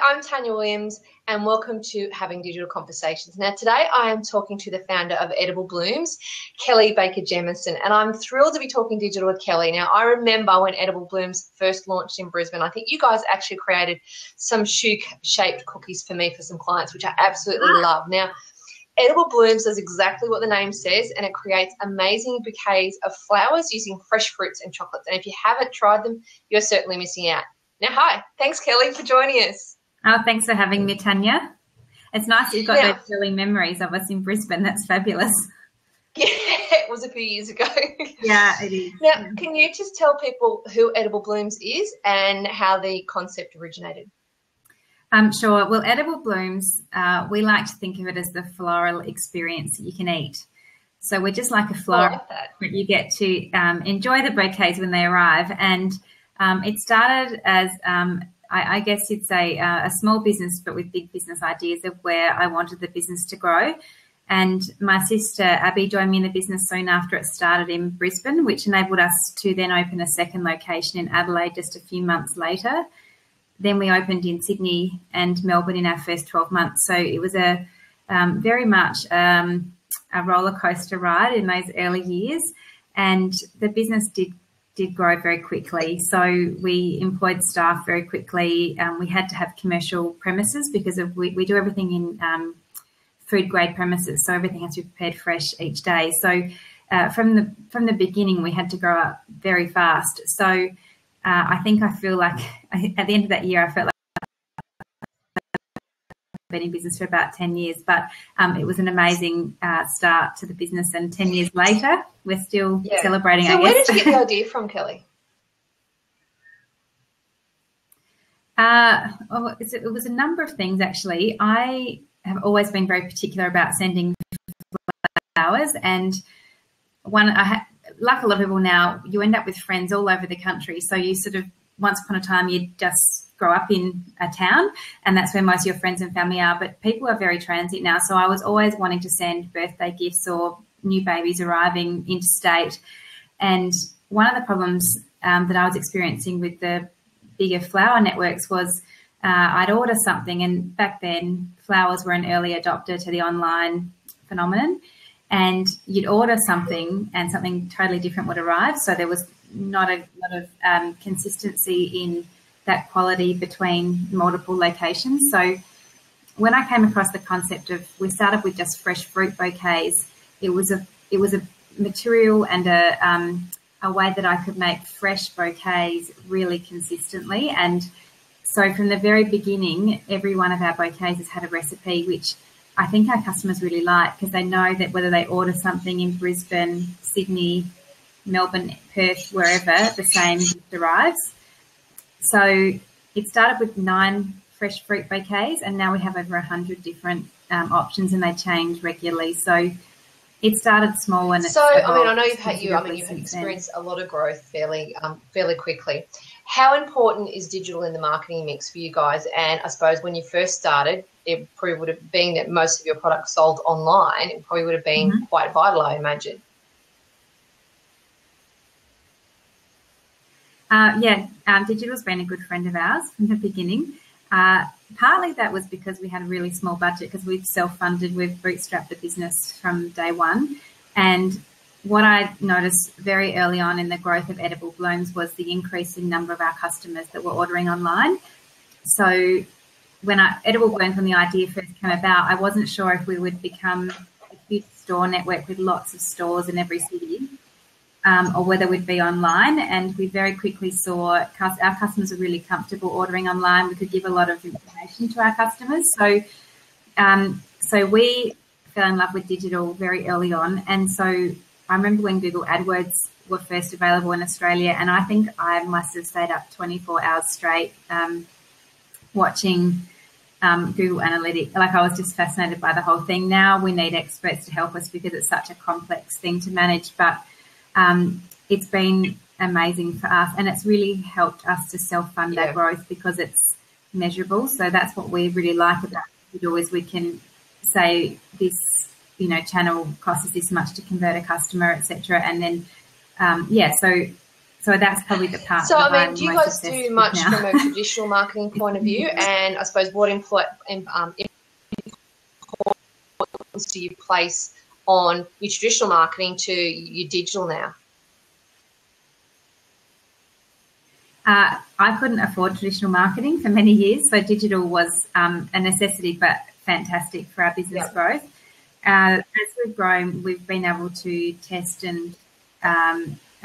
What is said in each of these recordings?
I'm Tanya Williams and welcome to Having Digital Conversations. Now today I am talking to the founder of Edible Blooms, Kelly Baker Jamieson, and I'm thrilled to be talking digital with Kelly. Now I remember when Edible Blooms first launched in Brisbane, I think you guys actually created some shoe-shaped cookies for me for some clients, which I absolutely love. Now Edible Blooms does exactly what the name says, and it creates amazing bouquets of flowers using fresh fruits and chocolates. And if you haven't tried them, you're certainly missing out. Now, hi. Thanks, Kelly, for joining us. Oh, thanks for having me, Tanya. It's nice that you've got those early memories of us in Brisbane. That's fabulous. Yeah, it was a few years ago. Yeah, it is. Now, can you just tell people who Edible Blooms is and how the concept originated? Sure. Well, Edible Blooms, we like to think of it as the floral experience that you can eat. So we're just like a flower that you get to enjoy the bouquets when they arrive. And it started as, I guess it's a small business, but with big business ideas of where I wanted the business to grow. And my sister, Abby, joined me in the business soon after it started in Brisbane, which enabled us to then open a second location in Adelaide just a few months later. Then we opened in Sydney and Melbourne in our first 12 months. So it was a very much a roller coaster ride in those early years. And the business did grow very quickly. So we employed staff very quickly. We had to have commercial premises because we do everything in food grade premises. So everything has to be prepared fresh each day. So from the beginning, we had to grow up very fast. So I feel like at the end of that year, I felt like I've been in business for about 10 years, but it was an amazing start to the business. And 10 years later, we're still celebrating, so I guess. Where did you get the idea from, Kelly? Well, it was a number of things, actually. I have always been very particular about sending flowers, and like a lot of people now, you end up with friends all over the country. So you sort of, once upon a time, you just grow up in a town and that's where most of your friends and family are. But people are very transient now. So I was always wanting to send birthday gifts or new babies arriving interstate. And one of the problems that I was experiencing with the bigger flower networks was I'd order something, and back then flowers were an early adopter to the online phenomenon. And you'd order something and something totally different would arrive. So there was not a lot of consistency in that quality between multiple locations. So when I came across the concept of, we started with just fresh fruit bouquets, it was a material and a way that I could make fresh bouquets really consistently. And so from the very beginning, every one of our bouquets has had a recipe, which I think our customers really like, because they know that whether they order something in Brisbane, Sydney, Melbourne, Perth, wherever, the same arrives. So it started with 9 fresh fruit bouquets, and now we have over 100 different options, and they change regularly. So it started small, and I know you've experienced a lot of growth fairly quickly. How important is digital in the marketing mix for you guys? And I suppose when you first started, it probably would have been that most of your products sold online. It probably would have been quite vital, I imagine. Digital's been a good friend of ours from the beginning. Partly that was because we had a really small budget, because we've self-funded, we've bootstrapped the business from day one. And what I noticed very early on in the growth of Edible Blooms was the increasing number of our customers that were ordering online. So when Edible Blooms, when the idea first came about, I wasn't sure if we would become a huge store network with lots of stores in every city, or whether we'd be online. And we very quickly saw our customers were really comfortable ordering online. We could give a lot of information to our customers. So we fell in love with digital very early on. And so I remember when Google AdWords were first available in Australia, and I think I must have stayed up 24 hours straight watching Google Analytics. Like, I was just fascinated by the whole thing. Now we need experts to help us because it's such a complex thing to manage, but it's been amazing for us, and it's really helped us to self-fund our growth because it's measurable. So that's what we really like about digital, is we can say this, channel costs us this much to convert a customer, etc. And then, so So that's probably the part. So, that I mean, I'm do you most guys do obsessed much with now. from a traditional marketing point of view? And I suppose what importance do you place on your traditional marketing to your digital now? I couldn't afford traditional marketing for many years, so digital was a necessity, but fantastic for our business growth. As we've grown, we've been able to test and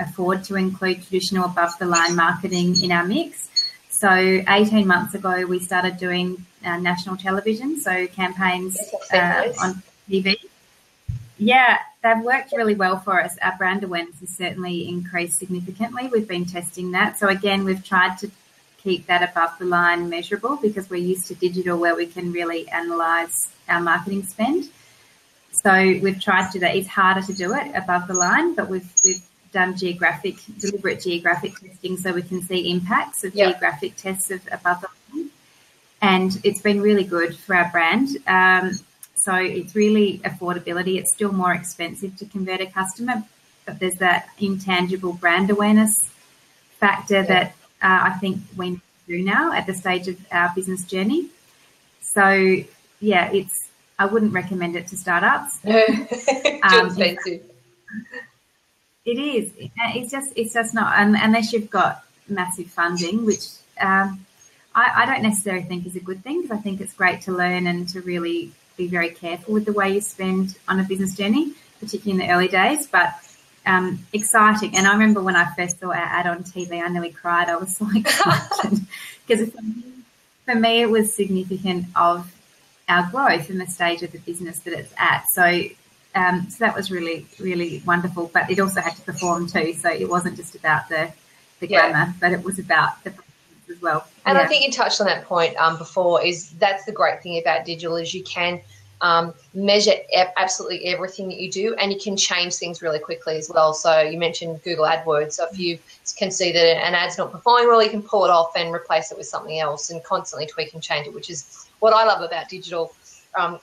afford to include traditional above-the-line marketing in our mix. So 18 months ago, we started doing national television, so campaigns on TV. Yeah, they've worked really well for us. Our brand awareness has certainly increased significantly. We've been testing that. So again, we've tried to keep that above the line measurable because we're used to digital where we can really analyse our marketing spend. So we've tried to do that. It's harder to do it above the line, but we've done deliberate geographic testing so we can see impacts of geographic tests of above the line. And it's been really good for our brand. So it's really affordability. It's still more expensive to convert a customer, but there's that intangible brand awareness factor that I think we need to do now at the stage of our business journey. So, yeah, I wouldn't recommend it to startups. Too expensive. It is. It's just not, unless you've got massive funding, which I don't necessarily think is a good thing, because I think it's great to learn and to really be very careful with the way you spend on a business journey, particularly in the early days, but exciting. And I remember when I first saw our ad on TV, I nearly cried. I was so excited because for me it was significant of our growth and the stage of the business that it's at. So that was really, really wonderful, but it also had to perform too. So it wasn't just about the glamour, but it was about the performance as well. And I think you touched on that point before, is that's the great thing about digital is you can measure absolutely everything that you do, and you can change things really quickly as well. So you mentioned Google AdWords. So if you can see that an ad's not performing well, you can pull it off and replace it with something else and constantly tweak and change it, which is what I love about digital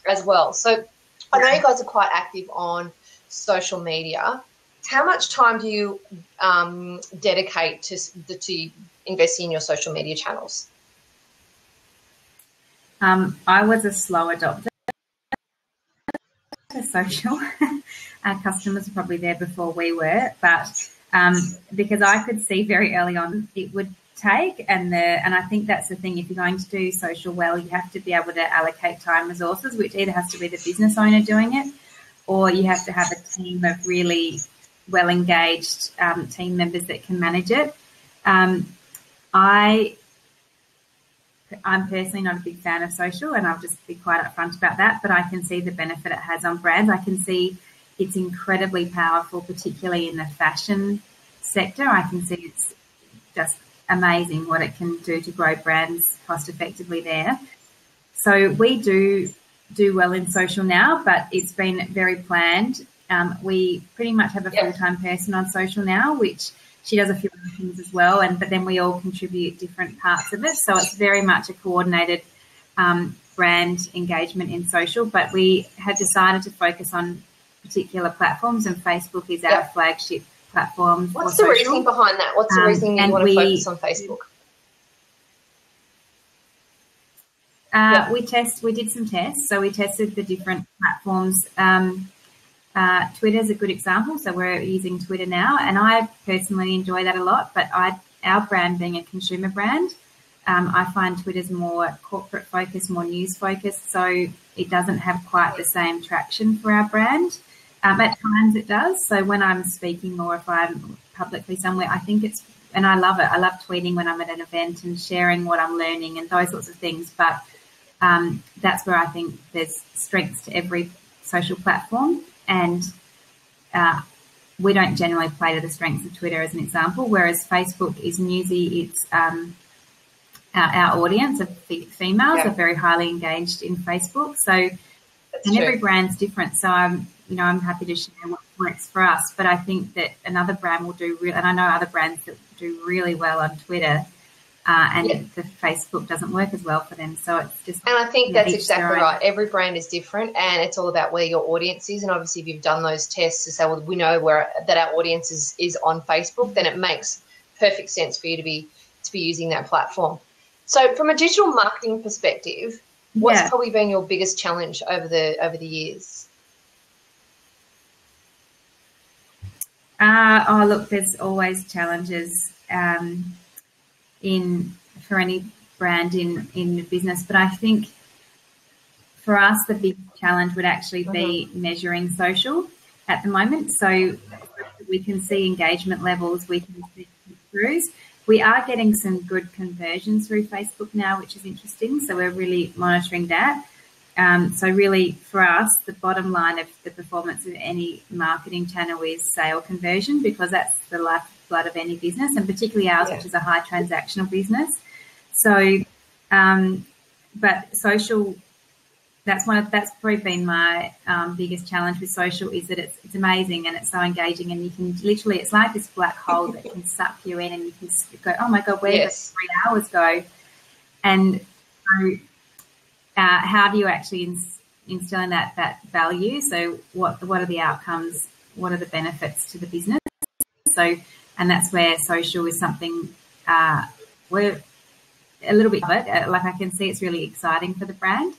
as well. So I know you guys are quite active on social media. How much time do you dedicate to investing in your social media channels? I was a slow adopter to social. Our customers were probably there before we were, but because I could see very early on it would take, and I think that's the thing. If you're going to do social well, you have to be able to allocate time resources, which either has to be the business owner doing it, or you have to have a team of really well engaged team members that can manage it. I'm personally not a big fan of social, and I'll just be quite upfront about that, but I can see the benefit it has on brands. I can see it's incredibly powerful, particularly in the fashion sector. I can see it's just amazing what it can do to grow brands cost effectively there. So we do well in social now, but it's been very planned. We pretty much have a full-time person on social now, which she does a few other things as well, but then we all contribute different parts of it. So it's very much a coordinated brand engagement in social, but we have decided to focus on particular platforms, and Facebook is our flagship platform. What's the reasoning behind that? What's the reasoning you want to focus on Facebook? We did some tests. So we tested the different platforms. Twitter is a good example. So we're using Twitter now, and I personally enjoy that a lot. But our brand being a consumer brand, I find Twitter's more corporate focused, more news focused. So it doesn't have quite the same traction for our brand. At times it does. So when I'm speaking or if I'm publicly somewhere, I think and I love it. I love tweeting when I'm at an event and sharing what I'm learning and those sorts of things. But that's where I think there's strengths to every social platform. And we don't generally play to the strengths of Twitter, as an example, whereas Facebook is newsy. It's our audience of females are very highly engaged in Facebook. So every brand's different. So I'm happy to share what works for us. But I think that another brand will do and I know other brands that do really well on Twitter. The Facebook doesn't work as well for them. So it's just... And I think that's exactly right. Every brand is different, and it's all about where your audience is. And obviously if you've done those tests to say, well, we know that our audience is on Facebook, then it makes perfect sense for you to be using that platform. So from a digital marketing perspective, what's probably been your biggest challenge over the years? Look, there's always challenges for any brand in business, but I think for us the big challenge would actually be measuring social at the moment. So we can see engagement levels, we can see throughs. We are getting some good conversions through Facebook now, which is interesting. So we're really monitoring that. So really for us, the bottom line of the performance of any marketing channel is sale conversion, because that's the lifeblood of any business, and particularly ours, which is a high transactional business. So, but social, that's probably been my biggest challenge with social, is that it's amazing and it's so engaging, and you can literally, it's like this black hole that can suck you in, and you can go, oh my God, where did 3 hours go? And so how do you actually instill in that value? So what are the outcomes? What are the benefits to the business? So, and that's where social is something we're a little bit of it. Like I can see it's really exciting for the brand.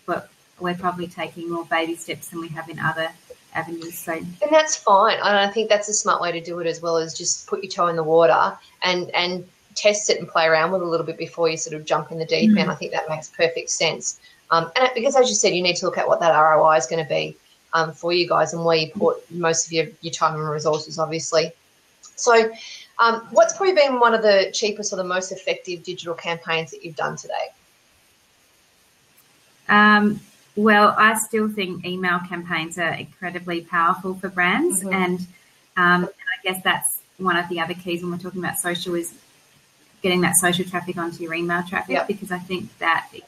But we're probably taking more baby steps than we have in other avenues. So, and that's fine. And I think that's a smart way to do it, as well as just put your toe in the water and test it and play around with it a little bit before you sort of jump in the deep end. I think that makes perfect sense. And because, as you said, you need to look at what that ROI is going to be for you guys, and where you put most of your time and resources, obviously. So what's probably been one of the cheapest or the most effective digital campaigns that you've done today? Well, I still think email campaigns are incredibly powerful for brands, and I guess that's one of the other keys when we're talking about social, is getting that social traffic onto your email traffic, because I think that is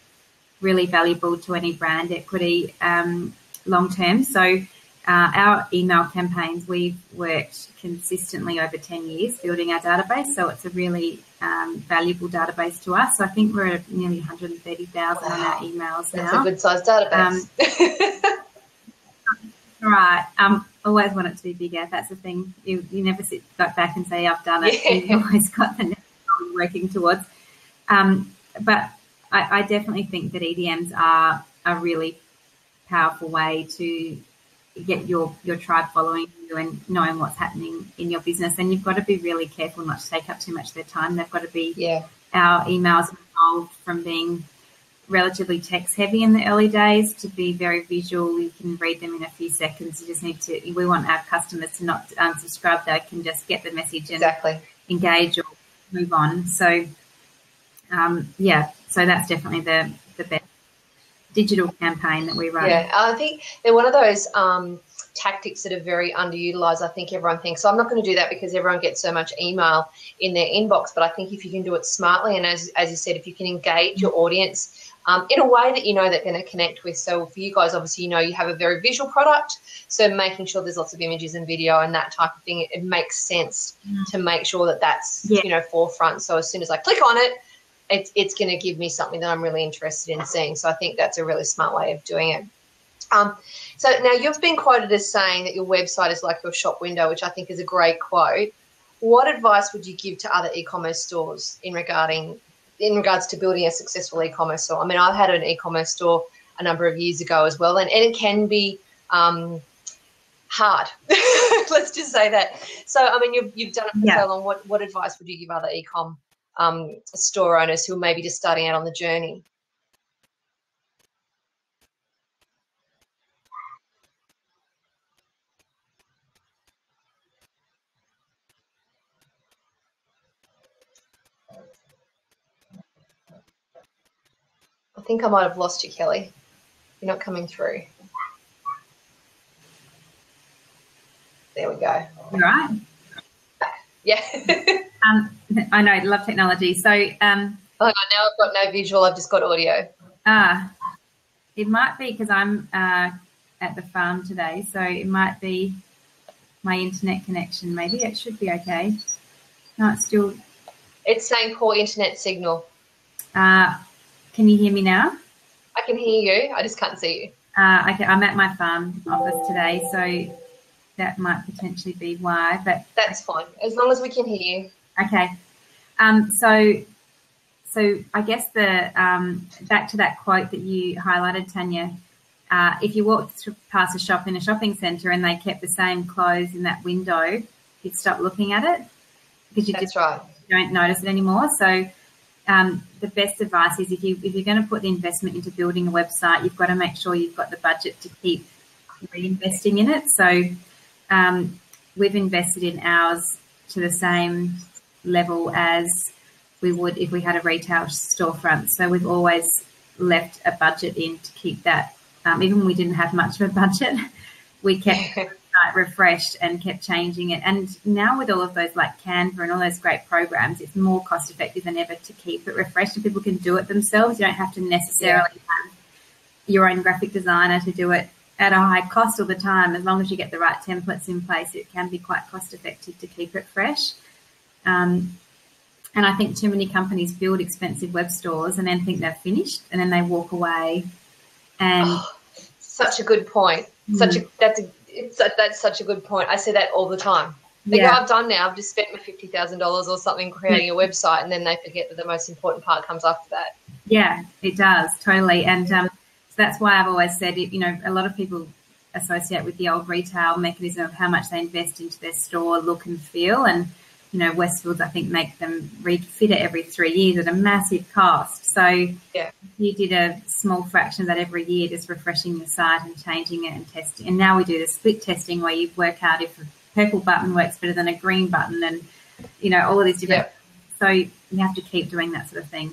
really valuable to any brand equity long term. So our email campaigns, we've worked consistently over 10 years building our database, so it's a really valuable database to us. So I think we're at nearly 130,000 on our emails now. That's a good-sized database. Right. Always want it to be bigger. That's the thing. You never sit back and say, I've done it. You've always got the next goal you're working towards. But I definitely think that EDMs are a really powerful way to get your tribe following you and knowing what's happening in your business. And you've got to be really careful not to take up too much of their time. They've got to be, our emails evolved from being relatively text heavy in the early days to be very visual. You can read them in a few seconds. You just need to, we want our customers to not unsubscribe. They can just get the message and engage or move on. So, so that's definitely the best digital campaign that we run. Yeah, I think they're one of those tactics that are very underutilized. I think everyone thinks, so I'm not going to do that because everyone gets so much email in their inbox. But I think if you can do it smartly, and as you said, if you can engage your audience in a way that you know they're going to connect with. So for you guys, obviously, you know, you have a very visual product, so making sure there's lots of images and video and that type of thing, it makes sense to make sure that that's, you know, forefront. So as soon as I click on it, it's going to give me something that I'm really interested in seeing. So I think that's a really smart way of doing it. So now you've been quoted as saying that your website is like your shop window, which I think is a great quote. What advice would you give to other e-commerce stores in regards to building a successful e-commerce store? I mean, I've had an e-commerce store a number of years ago as well, and it can be hard. Let's just say that. So, I mean, you've done it for so long. What advice would you give other e-com store owners who are maybe just starting out on the journey? I think I might have lost you, Kelly. You're not coming through. There we go. All right. Yeah. I know, love technology. So oh, now I've got no visual, I've just got audio. It might be because I'm at the farm today, so it might be my internet connection. Maybe it should be okay. No, it's still... It's saying poor internet signal. Can you hear me now? I can hear you. I just can't see you. I'm at my farm office today, so that might potentially be why. But that's fine, as long as we can hear you. Okay. So I guess the back to that quote that you highlighted, Tanya, if you walked past a shop in a shopping centre and they kept the same clothes in that window, you'd stop looking at it because you don't notice it anymore. So the best advice is if you're going to put the investment into building a website, you've got to make sure you've got the budget to keep reinvesting in it. So we've invested in ours to the same level as we would if we had a retail storefront. So we've always left a budget in to keep that. Even when we didn't have much of a budget, we kept it refreshed and kept changing it. And now with all of those like Canva and all those great programs, it's more cost effective than ever to keep it refreshed, and people can do it themselves. You don't have to necessarily have your own graphic designer to do it at a high cost all the time. As long as you get the right templates in place, it can be quite cost effective to keep it fresh. And I think too many companies build expensive web stores and then think they're finished, and then they walk away. And such a good point. That's such a good point. I say that all the time. Like what I've done now, I've just spent my $50,000 or something creating a website, and then they forget that the most important part comes after that. Yeah, it does, totally. And so that's why I've always said, a lot of people associate with the old retail mechanism of how much they invest into their store look and feel. And Westfields, I think, make them refit it every 3 years at a massive cost. So if you did a small fraction of that every year, just refreshing your site and changing it and testing. And now we do the split testing where you work out if a purple button works better than a green button, and, all of these different. So you have to keep doing that sort of thing.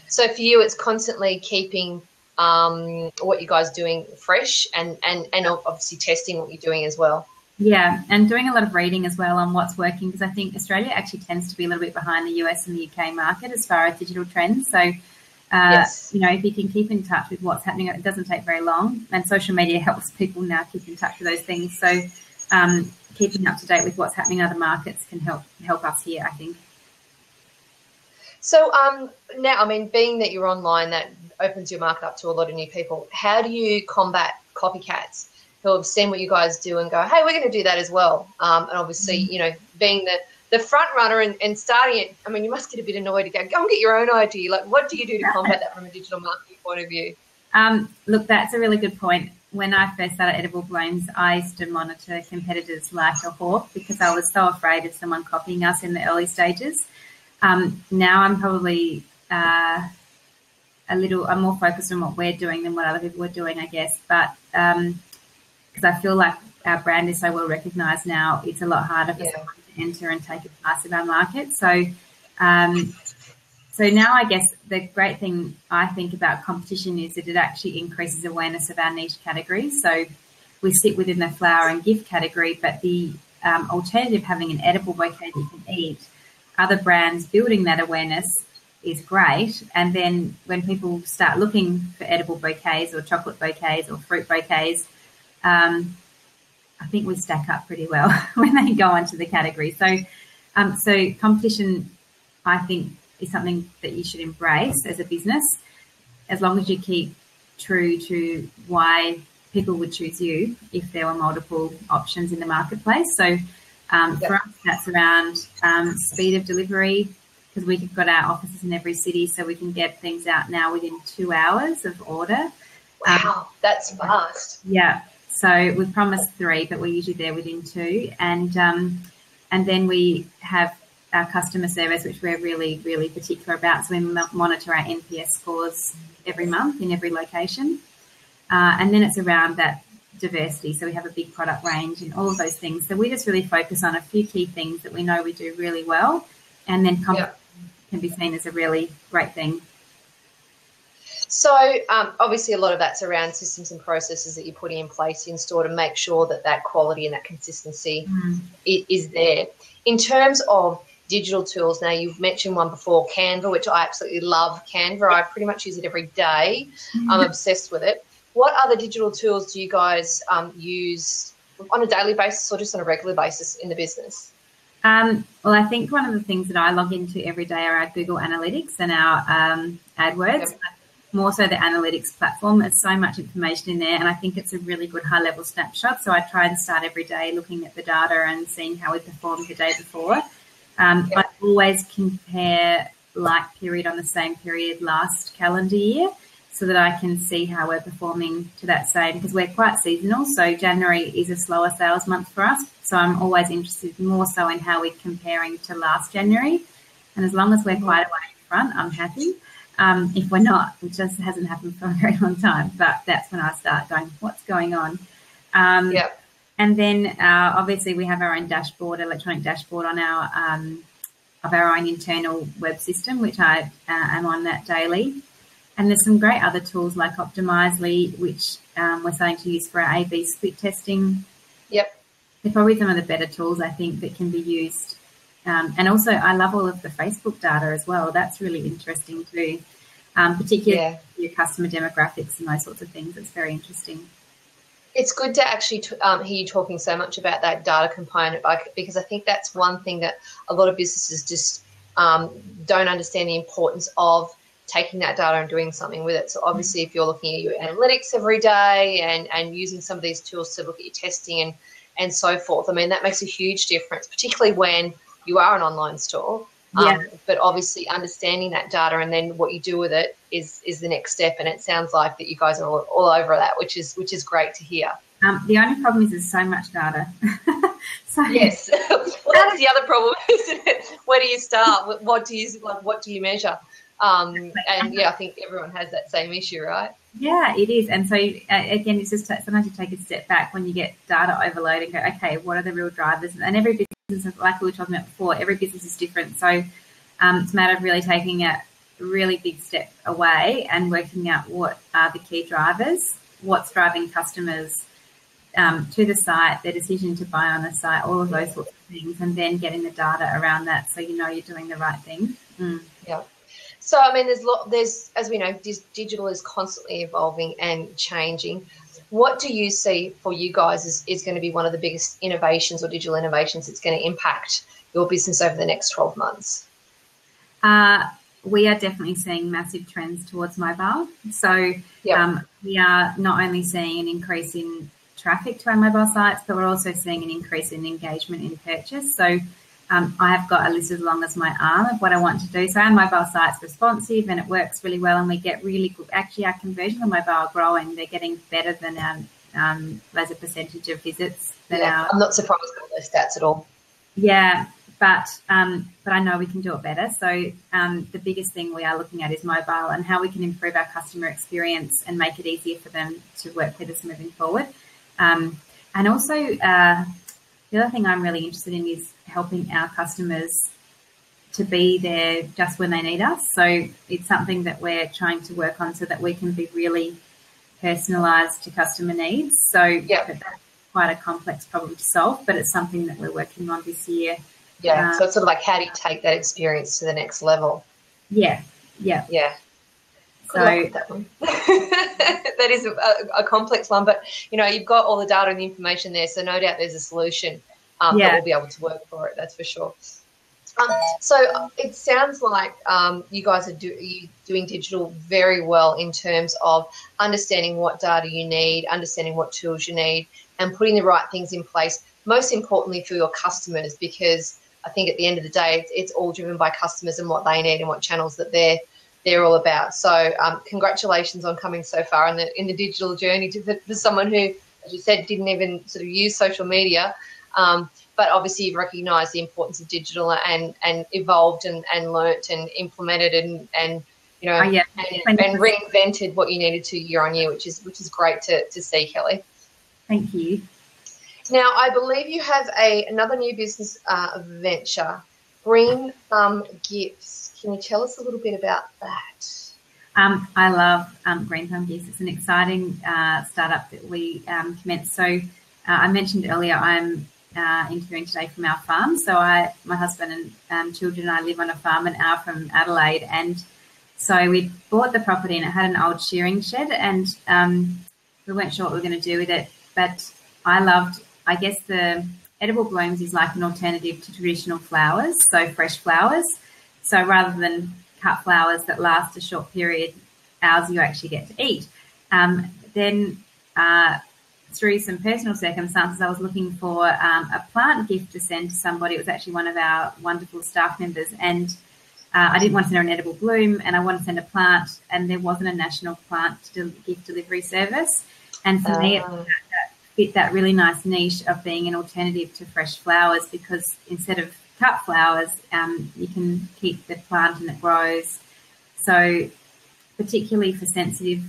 So for you, it's constantly keeping what you guys are doing fresh and obviously testing what you're doing as well. Yeah, and doing a lot of reading as well on what's working, because I think Australia actually tends to be a little bit behind the US and the UK market as far as digital trends. So, if you can keep in touch with what's happening, it doesn't take very long. And social media helps people now keep in touch with those things. So keeping up to date with what's happening in other markets can help us here, I think. So now, being that you're online, that opens your market up to a lot of new people. How do you combat copycats who have seen what you guys do and go, hey, we're going to do that as well? And obviously, being the front runner and starting it, you must get a bit annoyed to go and get your own idea. Like, what do you do to combat that from a digital marketing point of view? Look, that's a really good point. When I first started Edible Blooms, I used to monitor competitors like a hawk because I was so afraid of someone copying us in the early stages. Now I'm probably I'm more focused on what we're doing than what other people are doing, I guess. But because I feel like our brand is so well recognised now, it's a lot harder for someone to enter and take a slice of our market. So now I guess the great thing I think about competition is that it actually increases awareness of our niche categories. So we sit within the flower and gift category, but the alternative, having an edible bouquet that you can eat, other brands building that awareness is great. And then when people start looking for edible bouquets or chocolate bouquets or fruit bouquets, I think we stack up pretty well when they go into the category. So competition, I think, is something that you should embrace as a business, as long as you keep true to why people would choose you if there were multiple options in the marketplace. So for us, that's around speed of delivery, because we've got our offices in every city, so we can get things out now within 2 hours of order. Wow, that's fast. Yeah. So we promised 3, but we're usually there within 2. And then we have our customer service, which we're really, really particular about. So we monitor our NPS scores every month in every location. And then it's around that diversity. So we have a big product range and all of those things. So we just really focus on a few key things that we know we do really well. And then can be seen as a really great thing. So obviously a lot of that's around systems and processes that you're putting in place in store to make sure that quality and that consistency is there. In terms of digital tools, now you've mentioned one before, Canva, which I absolutely love. Canva, I pretty much use it every day. I'm obsessed with it. What other digital tools do you guys use on a daily basis or just on a regular basis in the business? Well, I think one of the things that I log into every day are our Google Analytics and our AdWords. Yep. More so the analytics platform. There's so much information in there, and I think it's a really good high-level snapshot. So I try and start every day looking at the data and seeing how we performed the day before. I always compare like period on the same period last calendar year so that I can see how we're performing to that same, because we're quite seasonal. So January is a slower sales month for us. So I'm always interested more so in how we're comparing to last January. And as long as we're quite a way in front, I'm happy. If we're not, it just hasn't happened for a very long time. But that's when I start going, what's going on? And then obviously we have our own dashboard, electronic dashboard on our of our own internal web system, which I am on that daily. And there's some great other tools like Optimizely, which we're starting to use for our A/B split testing. They're probably some of the better tools, I think, that can be used. And also I love all of the Facebook data as well. That's really interesting too, particularly your customer demographics and those sorts of things. It's very interesting. It's good to actually hear you talking so much about that data component, because I think that's one thing that a lot of businesses just don't understand the importance of taking that data and doing something with it. So obviously if you're looking at your analytics every day and using some of these tools to look at your testing and so forth, I mean, that makes a huge difference, particularly when you are an online store. But obviously understanding that data and then what you do with it is the next step. And it sounds like that you guys are all over that, which is great to hear. The only problem is there's so much data. Yes, well, that's the other problem, isn't it? Where do you start? What do you measure? And I think everyone has that same issue, right? Yeah, it is. And so again, it's just sometimes you take a step back when you get data overload and go, okay, what are the real drivers? And every business, like we were talking about before, every business is different. So it's a matter of really taking a really big step away and working out what are the key drivers, what's driving customers to the site, their decision to buy on the site, all of those sorts of things, and then getting the data around that so you know you're doing the right thing. Yeah. So, I mean, there's as we know, digital is constantly evolving and changing. What do you see for you guys is going to be one of the biggest innovations or digital innovations that's going to impact your business over the next 12 months? We are definitely seeing massive trends towards mobile. So we are not only seeing an increase in traffic to our mobile sites, but we're also seeing an increase in engagement in purchase. So I have got a list as long as my arm of what I want to do. So our mobile site's responsive and it works really well, and we get really good. Actually, our conversion on mobile are growing. They're getting better than our as a percentage of visits. I'm not surprised by those stats at all. Yeah, but I know we can do it better. So the biggest thing we are looking at is mobile and how we can improve our customer experience and make it easier for them to work with us moving forward. And also the other thing I'm really interested in is helping our customers to be there just when they need us. So it's something that we're trying to work on so that we can be really personalised to customer needs. So that's quite a complex problem to solve, but it's something that we're working on this year. Yeah, so it's sort of like, how do you take that experience to the next level? Yeah. So that one. That is a complex one, but you've got all the data and the information there, so no doubt there's a solution that will be able to work for it. That's for sure. So it sounds like you guys are doing digital very well in terms of understanding what data you need, understanding what tools you need, and putting the right things in place. Most importantly for your customers, because I think at the end of the day, it's all driven by customers and what they need and what channels that they're all about. So congratulations on coming so far in the digital journey for someone who, as you said, didn't even sort of use social media. But obviously you've recognised the importance of digital and evolved and learnt and implemented and reinvented what you needed to year on year, which is great to see, Kelly. Thank you. Now, I believe you have another new business venture, Green Thumb Gifts. Can you tell us a little bit about that? I love Green Thumb Gifts. It's an exciting startup that we commenced. So I mentioned earlier I'm interviewing today from our farm. So my husband and children and I live on a farm an hour from Adelaide. And so we bought the property and it had an old shearing shed, and we weren't sure what we were going to do with it. But I guess the edible blooms is like an alternative to traditional flowers, so fresh flowers. So rather than cut flowers that last a short period, ours you actually get to eat. through some personal circumstances, I was looking for a plant gift to send to somebody. It was actually one of our wonderful staff members, and I didn't want to send her an edible bloom, and I wanted to send a plant, and there wasn't a national plant gift delivery service. And for me, it fit that really nice niche of being an alternative to fresh flowers, because instead of cut flowers, you can keep the plant and it grows. So particularly for sensitive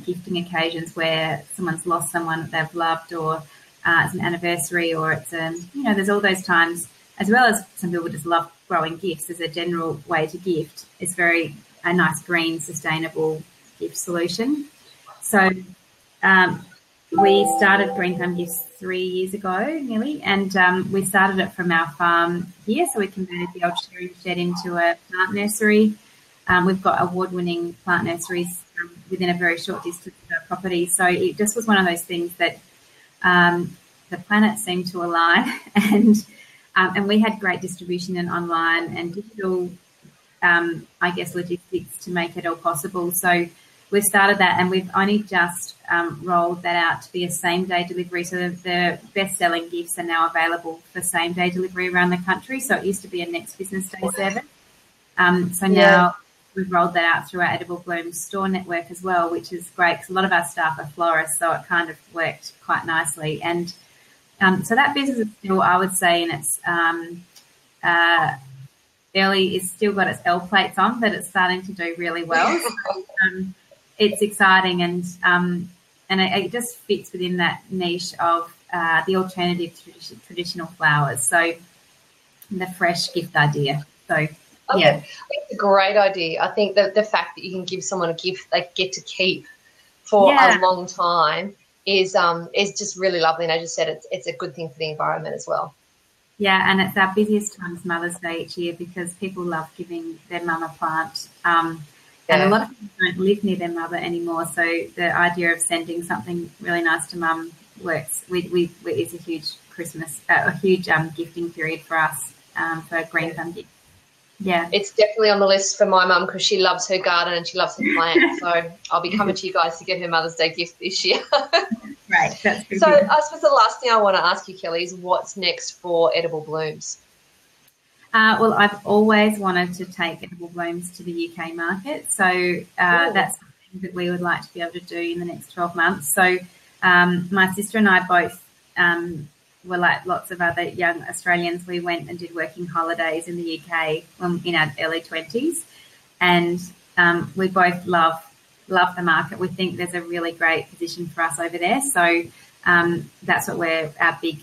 gifting occasions where someone's lost someone that they've loved, or it's an anniversary, or it's there's all those times, as well as some people just love growing gifts as a general way to gift. It's a nice green, sustainable gift solution. So we started Green Thumb Gifts 3 years ago, nearly, and we started it from our farm here. So we converted the old sharing shed into a plant nursery. We've got award-winning plant nurseries within a very short distance of our property. So it just was one of those things that the planets seemed to align, and we had great distribution and online and digital, logistics to make it all possible. So we've started that, and we've only just rolled that out to be a same-day delivery. So the best-selling gifts are now available for same-day delivery around the country. So it used to be a next business day service. Now we've rolled that out through our Edible Blooms store network as well, which is great because a lot of our staff are florists, so it kind of worked quite nicely. And so that business is still, I would say, in its early, it's still got its L plates on, but it's starting to do really well. So, it's exciting, and it just fits within that niche of the alternative traditional flowers. So the fresh gift idea. So yeah, it's a great idea. I think that the fact that you can give someone a gift they get to keep for a long time is just really lovely. And as you said, it's a good thing for the environment as well. Yeah, and it's our busiest time is Mother's Day each year because people love giving their mum a plant. And a lot of people don't live near their mother anymore, so the idea of sending something really nice to mum works. It's a huge gifting period for us for Green Thumb Gift. Yeah, it's definitely on the list for my mum because she loves her garden and she loves her plants. So I'll be coming to you guys to get her Mother's Day gift this year. Right, that's good. So I suppose the last thing I want to ask you, Kelly, is what's next for Edible Blooms? Well, I've always wanted to take Edible Blooms to the UK market. So that's something that we would like to be able to do in the next 12 months. So my sister and I both were like lots of other young Australians. We went and did working holidays in the UK in our early 20s. And we both love the market. We think there's a really great position for us over there. So that's what our big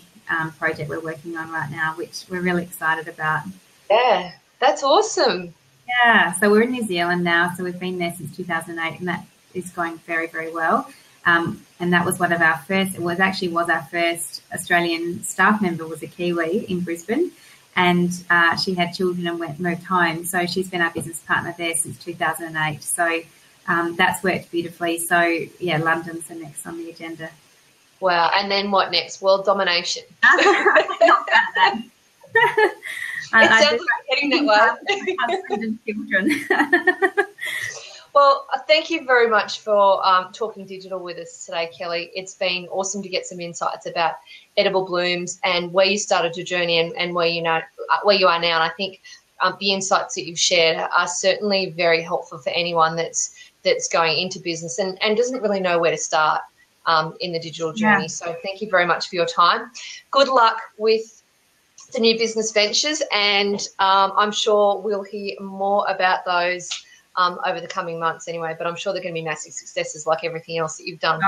project we're working on right now, which we're really excited about. Yeah, that's awesome. Yeah, so we're in New Zealand now, so we've been there since 2008, and that is going very, very well. And that was one of our first, was our first Australian staff member was a Kiwi in Brisbane, and she had children and moved home. So she's been our business partner there since 2008. So that's worked beautifully. So, yeah, London's the next on the agenda. Wow, and then what next? World domination. Not about that. It sounds like heading that way. Husband and children. Well, thank you very much for talking digital with us today, Kelly. It's been awesome to get some insights about Edible Blooms and where you started your journey and where you are now. And I think the insights that you've shared are certainly very helpful for anyone that's going into business and doesn't really know where to start in the digital journey. Yeah. So thank you very much for your time. Good luck with the new business ventures, and I'm sure we'll hear more about those over the coming months anyway, but I'm sure they're going to be massive successes like everything else that you've done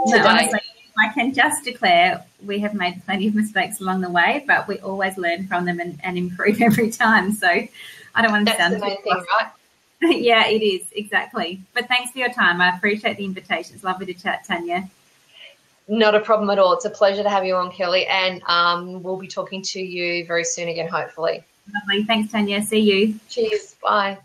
today. Honestly, I can just declare we have made plenty of mistakes along the way, but we always learn from them and improve every time. So I don't want to sound... That's the main thing, right? Yeah, it is, exactly. But thanks for your time. I appreciate the invitation. It's lovely to chat, Tanya. Not a problem at all. It's a pleasure to have you on, Kelly, and we'll be talking to you very soon again, hopefully. Lovely. Thanks, Tanya. See you. Cheers. Bye.